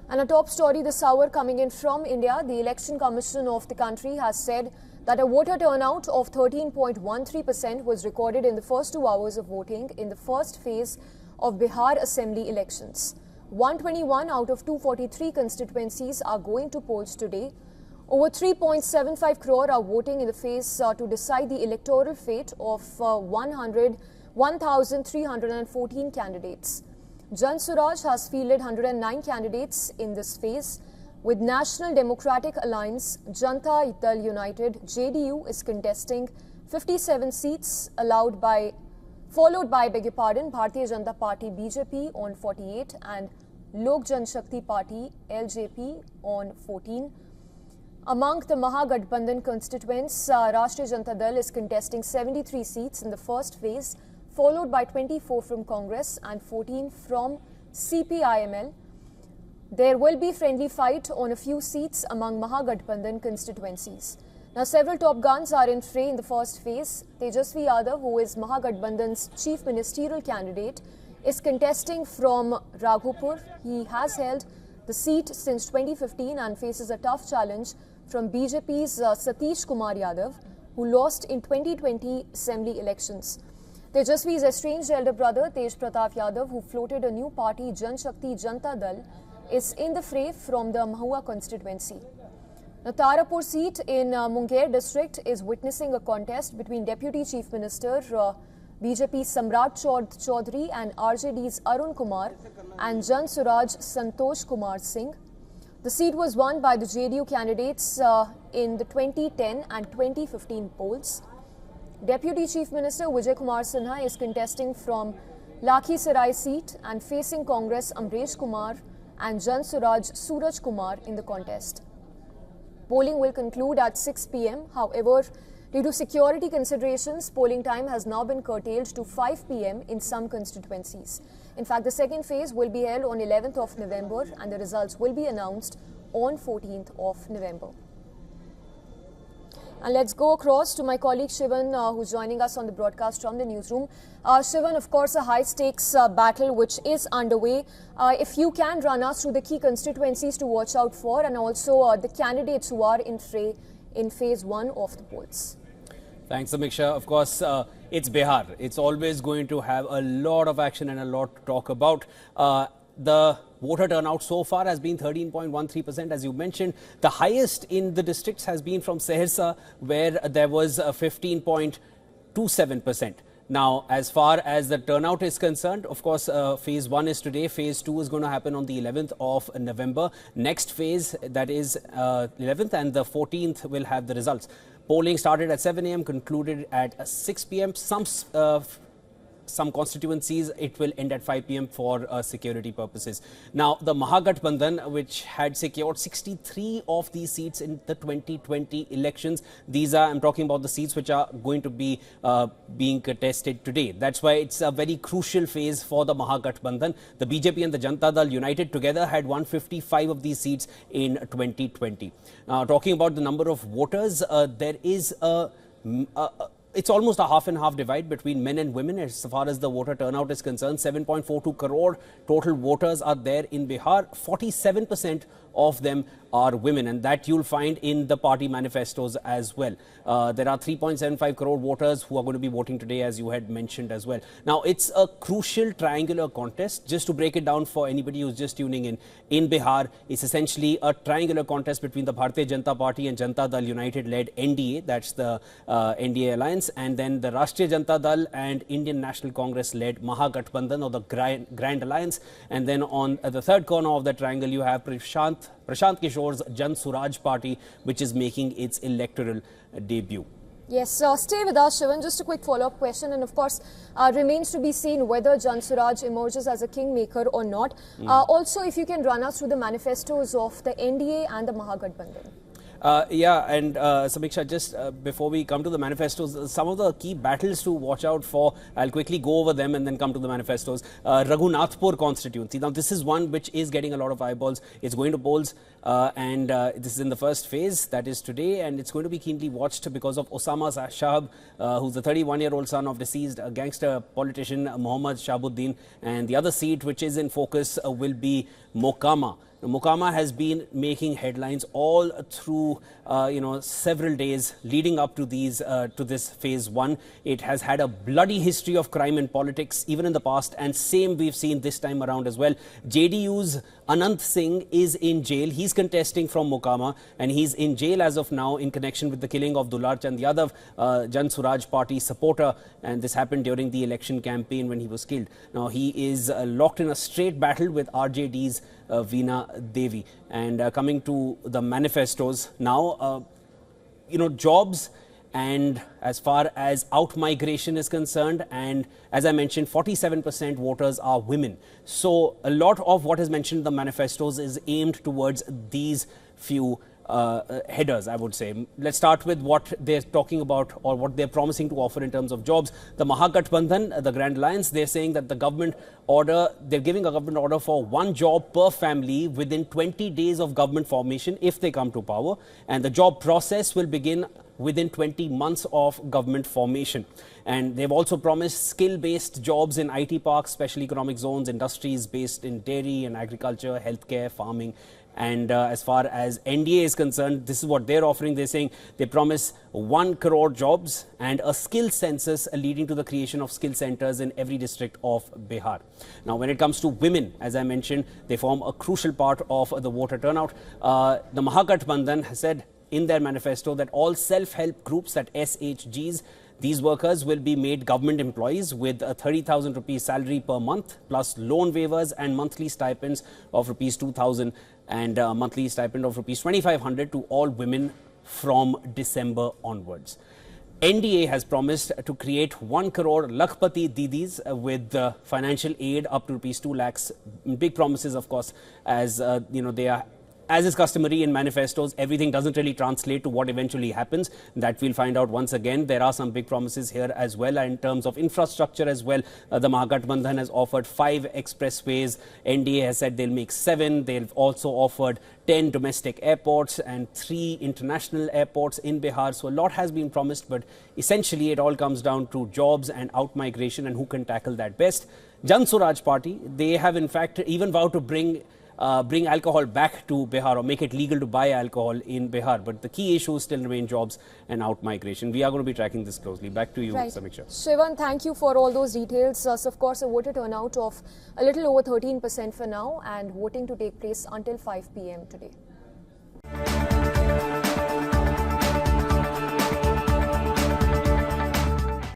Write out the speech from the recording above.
And a top story this hour coming in from India, the Election Commission of the country has said that a voter turnout of 13.13% was recorded in the first 2 hours of voting in the first phase of Bihar Assembly Elections. 121 out of 243 constituencies are going to polls today. Over 3.75 crore are voting in the phase to decide the electoral fate of 1,314 candidates. Jan Suraj has fielded 109 candidates in this phase. With National Democratic Alliance, Janata Dal United, JDU is contesting 57 seats, followed by Bharatiya Janata Party, BJP on 48 and Lok Janshakti Party, LJP on 14. Among the Mahagathbandhan constituents, Rashtriya Janata Dal is contesting 73 seats in the first phase, followed by 24 from Congress and 14 from CPIML. There will be friendly fight on a few seats among Mahagathbandhan constituencies. Now, several top guns are in fray in the first phase. Tejasvi Yadav, who is Mahagathbandhan's chief ministerial candidate, is contesting from Raghupur. He has held the seat since 2015 and faces a tough challenge from BJP's Satish Kumar Yadav, who lost in 2020 Assembly Elections. Tejasvi's estranged elder brother, Tej Pratap Yadav, who floated a new party, Jan Shakti Janata Dal, is in the fray from the Mahua constituency. The Tarapur seat in Munger district is witnessing a contest between Deputy Chief Minister BJP's Samrat Chaudhary and RJD's Arun Kumar and Jan Suraj Santosh Kumar Singh. The seat was won by the JDU candidates in the 2010 and 2015 polls. Deputy Chief Minister Vijay Kumar Sinha is contesting from Lakhisarai seat and facing Congress Amresh Kumar and Jan Suraj Suraj Kumar in the contest. Polling will conclude at 6 p.m. However, due to security considerations, polling time has now been curtailed to 5 p.m. in some constituencies. In fact, the second phase will be held on 11th of November and the results will be announced on 14th of November. And let's go across to my colleague Shivan, who's joining us on the broadcast from the newsroom. Shivan, of course, a high-stakes battle which is underway. If you can run us through the key constituencies to watch out for and also the candidates who are in fray in phase 1 of the polls. Thanks, Samiksha. Of course, it's Bihar. It's always going to have a lot of action and a lot to talk about. The voter turnout so far has been 13.13%, as you mentioned. The highest in the districts has been from Saharsa, where there was 15.27%. Now, as far as the turnout is concerned, of course, phase 1 is today. Phase 2 is going to happen on the 11th of November. Next phase, that is 11th and the 14th, will have the results. Polling started at 7 a.m., concluded at 6 p.m. Some constituencies, it will end at 5 p.m. for security purposes. Now, the Mahagathbandhan, which had secured 63 of these seats in the 2020 elections, these are, I'm talking about the seats which are going to be being contested today. That's why it's a very crucial phase for the Mahagathbandhan. The BJP and the Janata Dal United together had 155 of these seats in 2020. Now, talking about the number of voters, there is it's almost a half and half divide between men and women as far as the voter turnout is concerned. 7.42 crore total voters are there in Bihar. 47% of them are women, and that you'll find in the party manifestos as well. There are 3.75 crore voters who are going to be voting today, as you had mentioned as well. Now, it's a crucial triangular contest. Just to break it down for anybody who's just tuning in Bihar, it's essentially a triangular contest between the Bharatiya Janata Party and Janata Dal United led NDA, that's the NDA alliance, and then the Rashtriya Janata Dal and Indian National Congress led Mahagathbandhan, or the Grand Alliance. And then on the third corner of the triangle, you have Prashant Kishore's Jan Suraj Party, which is making its electoral debut. Yes, stay with us, Shivan. Just a quick follow-up question, and of course, remains to be seen whether Jan Suraj emerges as a kingmaker or not. Also, if you can run us through the manifestos of the NDA and the Mahagathbandhan. Samiksha, just before we come to the manifestos, some of the key battles to watch out for, I'll quickly go over them and then come to the manifestos. Raghunathpur constituency. Now, this is one which is getting a lot of eyeballs. It's going to polls and this is in the first phase, that is today, and it's going to be keenly watched because of Osama Shahab, who's the 31-year-old son of deceased gangster politician Muhammad Shahabuddin. And the other seat which is in focus will be Mokama. Mokama has been making headlines all through, several days leading up to this phase 1. It has had a bloody history of crime and politics, even in the past, and same we've seen this time around as well. JDU's Anant Singh is in jail. He's contesting from Mokama, and he's in jail as of now in connection with the killing of Dular Chand Yadav, Jan Suraj Party supporter, and this happened during the election campaign when he was killed. Now he is locked in a straight battle with RJD's Veena Devi. And coming to the manifestos now, jobs, and as far as out-migration is concerned, and as I mentioned, 47% voters are women. So a lot of what is mentioned in the manifestos is aimed towards these few headers, I would say. Let's start with what they're talking about or what they're promising to offer in terms of jobs. The Mahagathbandhan, the Grand Alliance, they're saying that they're giving a government order for 1 job per family within 20 days of government formation if they come to power. And the job process will begin within 20 months of government formation. And they've also promised skill-based jobs in IT parks, special economic zones, industries based in dairy and agriculture, healthcare, farming. And as far as NDA is concerned, this is what they're offering. They're saying they promise 1 crore jobs and a skill census leading to the creation of skill centers in every district of Bihar. Now, when it comes to women, as I mentioned, they form a crucial part of the voter turnout. The Mahagathbandhan has said in their manifesto that all self-help groups, that SHGs, these workers will be made government employees with a 30,000 rupees salary per month, plus loan waivers and monthly stipends of rupees 2,000 and a monthly stipend of rupees 2,500 to all women from December onwards. NDA has promised to create 1 crore Lakhpati Didis with financial aid up to rupees 2 lakhs. Big promises, of course, as they are. As is customary in manifestos, everything doesn't really translate to what eventually happens. That we'll find out once again. There are some big promises here as well in terms of infrastructure as well. The Mahagathbandhan has offered 5 expressways. NDA has said they'll make 7. They've also offered 10 domestic airports and 3 international airports in Bihar. So a lot has been promised, but essentially it all comes down to jobs and out-migration and who can tackle that best. Jan Suraj Party, they have in fact even vowed to bring alcohol back to Bihar or make it legal to buy alcohol in Bihar. But the key issues still remain jobs and out-migration. We are going to be tracking this closely. Back to you, Samiksha. Shivan, thank you for all those details. Of course, a voter turnout of a little over 13% for now, and voting to take place until 5 p.m. today.